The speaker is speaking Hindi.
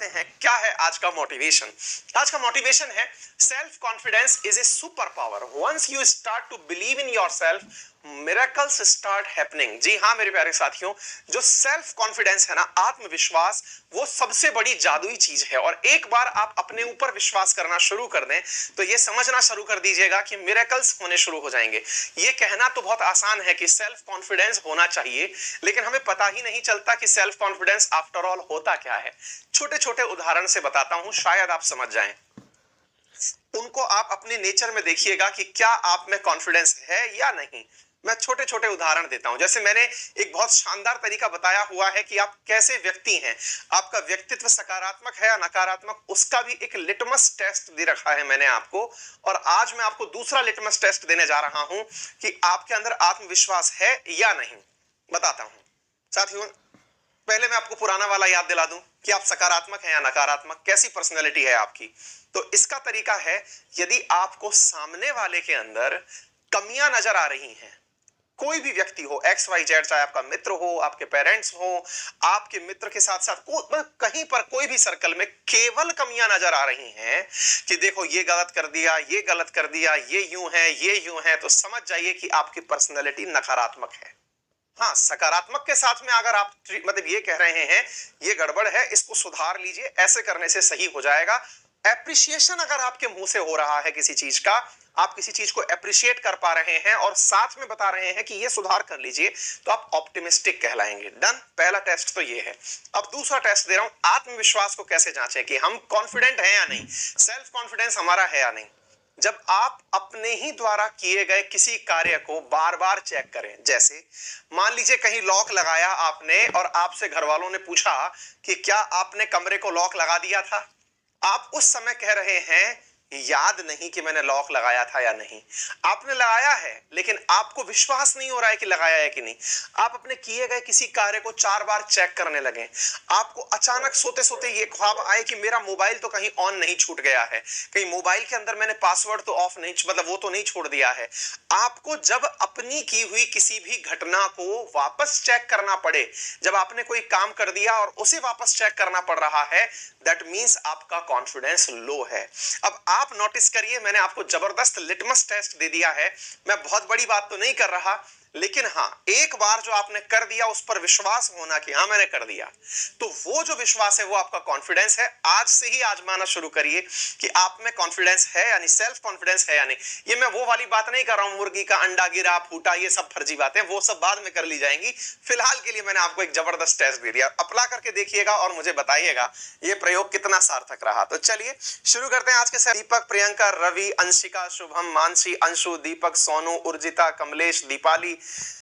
हैं क्या है आज का मोटिवेशन। आज का मोटिवेशन है self confidence is a super power. Once you start to believe in yourself, miracles start happening. जी हाँ मेरे प्यारे साथियों, जो सेल्फ कॉन्फिडेंस है ना, आत्मविश्वास, वो सबसे बड़ी जादुई चीज है। और एक बार आप अपने ऊपर विश्वास करना शुरू कर दें तो ये समझना शुरू कर दीजिएगा कि मिरेकल्स होने शुरू हो जाएंगे। ये कहना तो बहुत आसान है कि सेल्फ कॉन्फिडेंस होना चाहिए, लेकिन हमें पता ही नहीं चलता कि सेल्फ कॉन्फिडेंस आफ्टर ऑल होता क्या है। छोटे छोटे उदाहरण से बताता हूं, शायद आप समझ जाएं। उनको आप अपने नेचर में देखिएगा कि क्या आप में कॉन्फिडेंस है या नहीं। मैं छोटे छोटे उदाहरण देता हूं। जैसे मैंने एक बहुत शानदार तरीका बताया हुआ है कि आप कैसे व्यक्ति हैं, आपका व्यक्तित्व सकारात्मक है या नकारात्मक, उसका भी एक लिटमस टेस्ट दे रखा है मैंने आपको। और आज मैं आपको दूसरा लिटमस टेस्ट देने जा रहा हूं कि आपके अंदर आत्मविश्वास है या नहीं। बताता हूं साथियों, पहले मैं आपको पुराना वाला याद दिला दूं कि आप सकारात्मक हैं या नकारात्मक, कैसी पर्सनैलिटी है आपकी। तो इसका तरीका है, यदि आपको सामने वाले के अंदर कमियां नजर आ रही हैं, कोई भी व्यक्ति हो, एक्स वाई जेड, चाहे आपका मित्र हो, आपके पेरेंट्स हो, आपके मित्र के साथ साथ कहीं पर कोई भी सर्कल में केवल कमियां नजर आ रही हैं कि देखो ये गलत कर दिया, ये गलत कर दिया, ये यूं है, ये यूं है, तो समझ जाइए कि आपकी पर्सनैलिटी नकारात्मक है। हाँ, सकारात्मक के साथ में अगर आप मतलब ये कह रहे हैं ये गड़बड़ है, इसको सुधार लीजिए, ऐसे करने से सही हो जाएगा। एप्रिसिएशन अगर आपके मुंह से हो रहा है किसी चीज का, आप किसी चीज को एप्रिशिएट कर पा रहे हैं और साथ में बता रहे हैं कि ये सुधार कर लीजिए, तो आप ऑप्टिमिस्टिक कहलाएंगे। डन, पहला टेस्ट तो ये है। अब दूसरा टेस्ट दे रहा हूं, आत्मविश्वास को कैसे जांचें कि हम कॉन्फिडेंट हैं या नहीं, सेल्फ कॉन्फिडेंस हमारा है या नहीं। जब आप अपने ही द्वारा किए गए किसी कार्य को बार बार चेक करें, जैसे मान लीजिए कहीं लॉक लगाया आपने और आपसे घर वालों ने पूछा कि क्या आपने कमरे को लॉक लगा दिया था, आप उस समय कह रहे हैं याद नहीं कि मैंने लॉक लगाया था या नहीं। आपने लगाया है लेकिन आपको विश्वास नहीं हो रहा है कि लगाया है कि नहीं। आप अपने किए गए किसी कार्य को 4 बार चेक करने लगे। आपको अचानक सोते सोते ये ख्वाब आए कि मेरा मोबाइल तो कहीं ऑन नहीं छूट गया है, कहीं मोबाइल के अंदर मैंने पासवर्ड तो ऑफ नहीं, मतलब वो तो नहीं छोड़ दिया है। आपको जब अपनी की हुई किसी भी घटना को वापस चेक करना पड़े, जब आपने कोई काम कर दिया और उसे वापस चेक करना पड़ रहा है, दैट मींस आपका कॉन्फिडेंस लो है। अब आप नोटिस करिए, मैंने आपको जबरदस्त लिटमस टेस्ट दे दिया है। मैं बहुत बड़ी बात तो नहीं कर रहा, लेकिन हाँ, एक बार जो आपने कर दिया उस पर विश्वास होना कि हाँ मैंने कर दिया, तो वो जो विश्वास है वो आपका कॉन्फिडेंस है। आज से ही आजमाना शुरू करिए कि आप में कॉन्फिडेंस है यानी सेल्फ कॉन्फिडेंस है या नहीं। ये मैं वो वाली बात नहीं कर रहा हूं, मुर्गी का अंडा गिरा फूटा, ये सब फर्जी बातें, वो सब बाद में कर ली जाएंगी। फिलहाल के लिए मैंने आपको एक जबरदस्त टेस्ट दे दिया, अप्लाई करके देखिएगा और मुझे बताइएगा ये प्रयोग कितना सार्थक रहा। तो चलिए शुरू करते हैं आज के साथ। दीपक, प्रियंका, रवि, अंशिका, शुभम, मानसी, अंशु, दीपक, सोनू, उर्जिता, कमलेश, दीपाली,